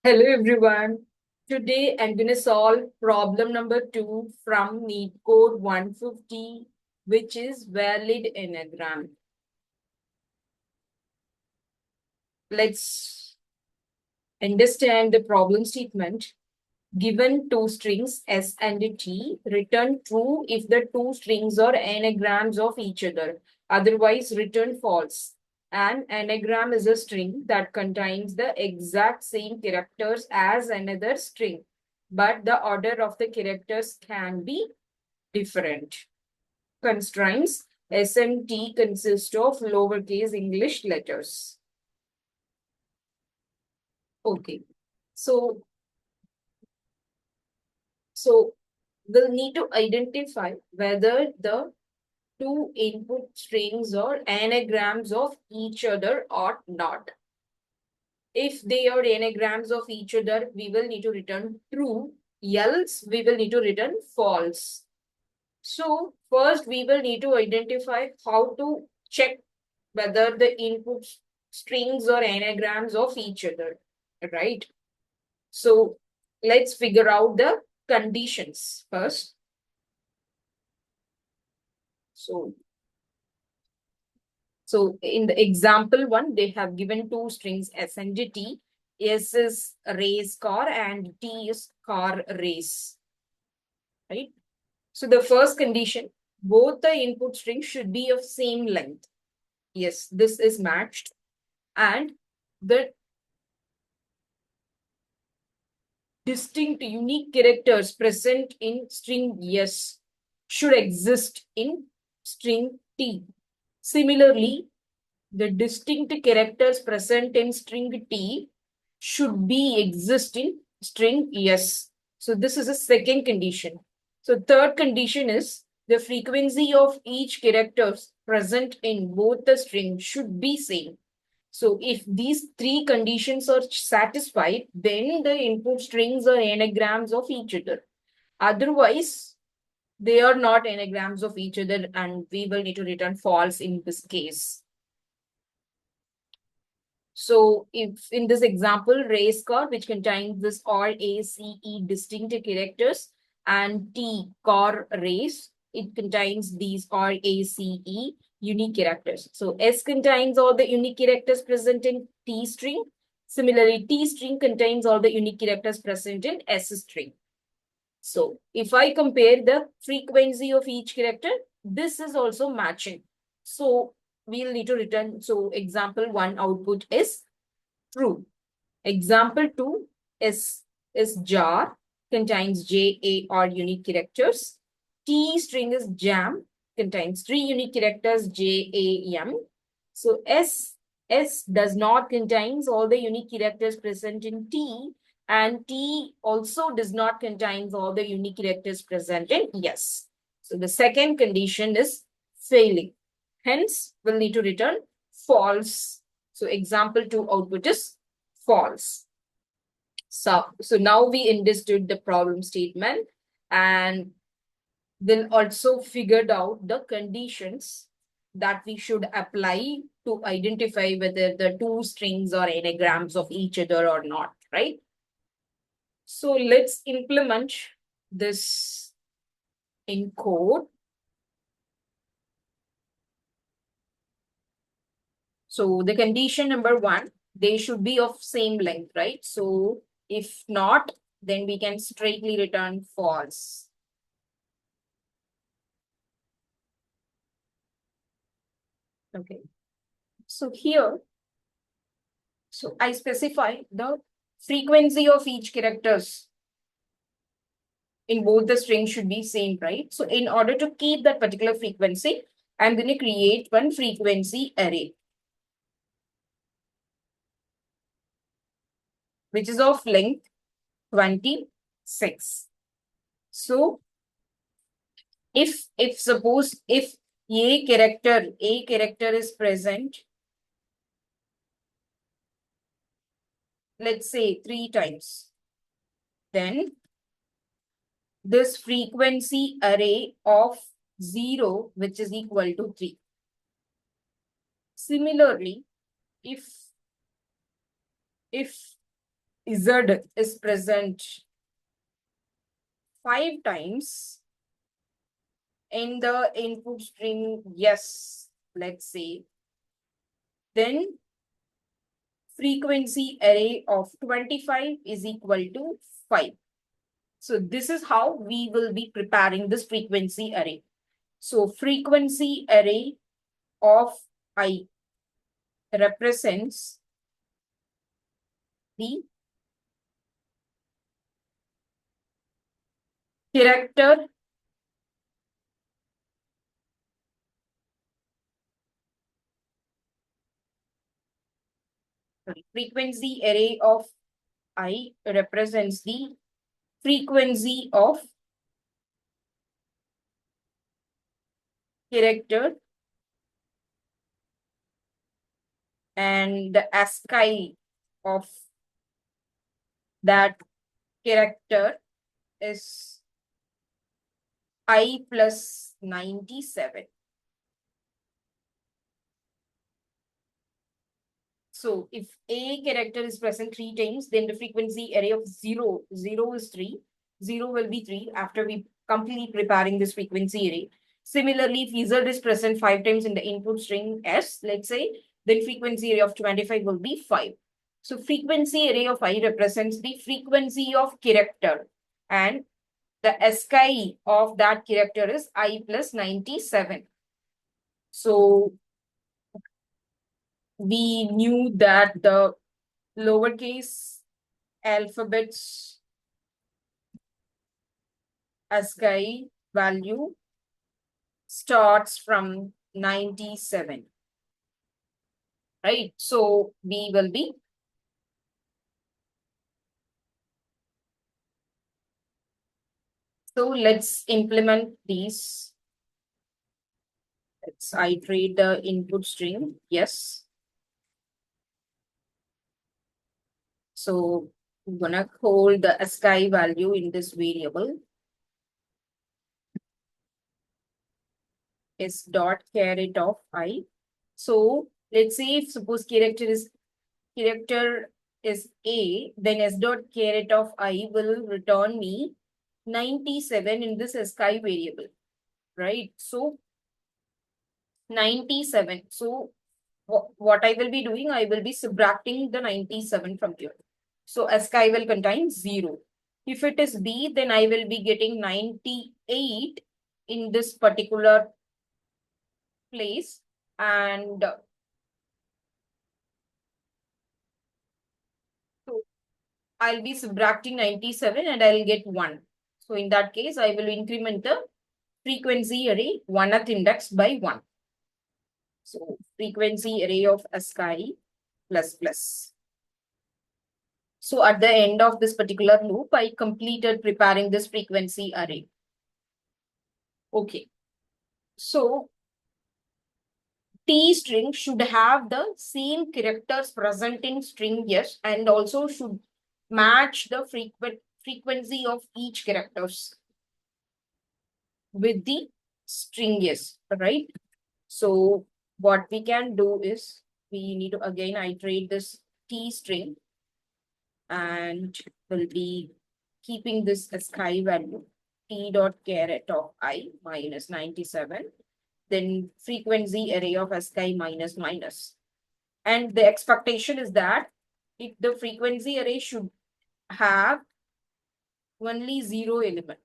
Hello everyone. Today I'm going to solve problem number 2 from NEET code 150, which is valid anagram. Let's understand the problem statement. Given two strings S and T, return true if the two strings are anagrams of each other. Otherwise, return false. An anagram is a string that contains the exact same characters as another string, but the order of the characters can be different. Constraints: S and T consist of lowercase English letters. Okay. So So we'll need to identify whether the two input strings are anagrams of each other or not. If they are anagrams of each other, we will need to return true, else we will need to return false. So first we will need to identify how to check whether the input strings are anagrams of each other, right? So let's figure out the conditions first. So, so in the example one, they have given two strings S and T. S is race car and T is car race, right? So the first condition, both the input strings should be of same length. Yes, this is matched. And the distinct unique characters present in string S should exist in string T. Similarly, the distinct characters present in string T should be exist in string S. So this is a second condition. So third condition is the frequency of each characters present in both the strings should be same. So if these three conditions are satisfied, then the input strings are anagrams of each other. Otherwise, they are not anagrams of each other and we will need to return false in this case. So if in this example, race car, which contains this RACE distinct characters, and T car race, it contains these RACE unique characters. So S contains all the unique characters present in T string. Similarly, T string contains all the unique characters present in S string. So if I compare the frequency of each character, this is also matching. So we'll need to return. So example one output is true. Example 2 is jar, contains JAR unique characters. T string is jam, contains 3 unique characters JAM. So S does not contains all the unique characters present in T, and T also does not contains all the unique characters present in S. So the second condition is failing. Hence, we'll need to return false. So example 2 output is false. So now we understood the problem statement and we'll also figured out the conditions that we should apply to identify whether the two strings are anagrams of each other or not, right? So let's implement this in code. So the condition number one, they should be of same length, right? So if not, then we can straightly return false. Okay. So here, so I specify the frequency of each characters in both the strings should be same, right? So in order to keep that particular frequency, I'm going to create one frequency array, which is of length 26. So if suppose if a character is present, let's say 3 times, then this frequency array of 0, which is equal to 3. Similarly, if Z is present 5 times in the input string, yes, let's say, then frequency array of 25 is equal to 5. So this is how we will be preparing this frequency array. So frequency array of I represents the character frequency array of I represents the frequency of character, and the ASCII of that character is I plus 97. So if a character is present 3 times, then the frequency array of 0 is 3. 0 will be 3 after we complete preparing this frequency array. Similarly, if Z is present 5 times in the input string S, let's say, then frequency array of 25 will be 5. So frequency array of I represents the frequency of character, and the ASCII of that character is I plus 97. So we knew that the lowercase alphabets ASCII value starts from 97, right? So we will be let's implement these. Let's iterate the input string. Yes. So I'm gonna hold the ASCII value in this variable is dot caret of I. So let's say if suppose character is A, then S dot caret of I will return me 97 in this ASCII variable, right? So 97. So what I will be doing, I will be subtracting the 97 from here. So ASCII will contain 0. If it is B, then I will be getting 98 in this particular place, and so I'll be subtracting 97 and I'll get 1. So in that case, I will increment the frequency array 1th index by 1. So frequency array of ASCII plus plus. So at the end of this particular loop, I completed preparing this frequency array. Okay. So T string should have the same characters present in string yes, and also should match the frequency of each characters with the string yes, right? So what we can do is we need to again iterate this T string, and we'll be keeping this ASCII value T dot caret of I minus 97, then frequency array of ASCII minus minus. And the expectation is that if the frequency array should have only 0 element,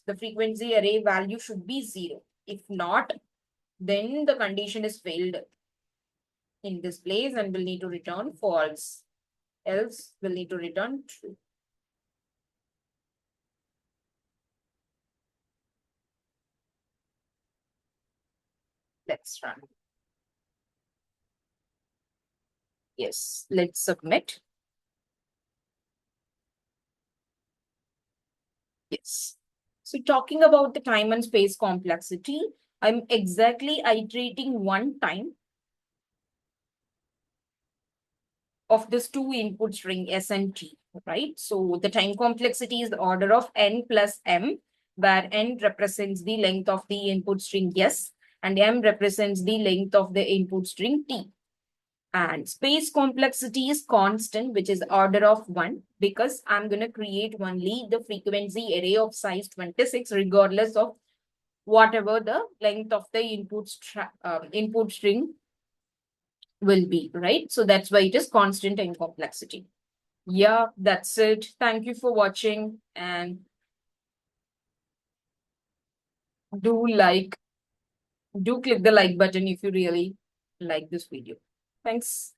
the frequency array value should be 0. If not, then the condition is failed in this place and we'll need to return false. Else we'll need to return true. Let's run. Yes, let's submit. Yes. So talking about the time and space complexity, I'm exactly iterating one time of this two input string S and T, right? So the time complexity is the order of N plus M, where N represents the length of the input string S and M represents the length of the input string T. And space complexity is constant, which is order of 1, because I'm going to create only the frequency array of size 26, regardless of whatever the length of the input string will be, right? So that's why it is constant in complexity. Yeah, that's it. Thank you for watching, and do like, do click the like button if you really like this video. Thanks.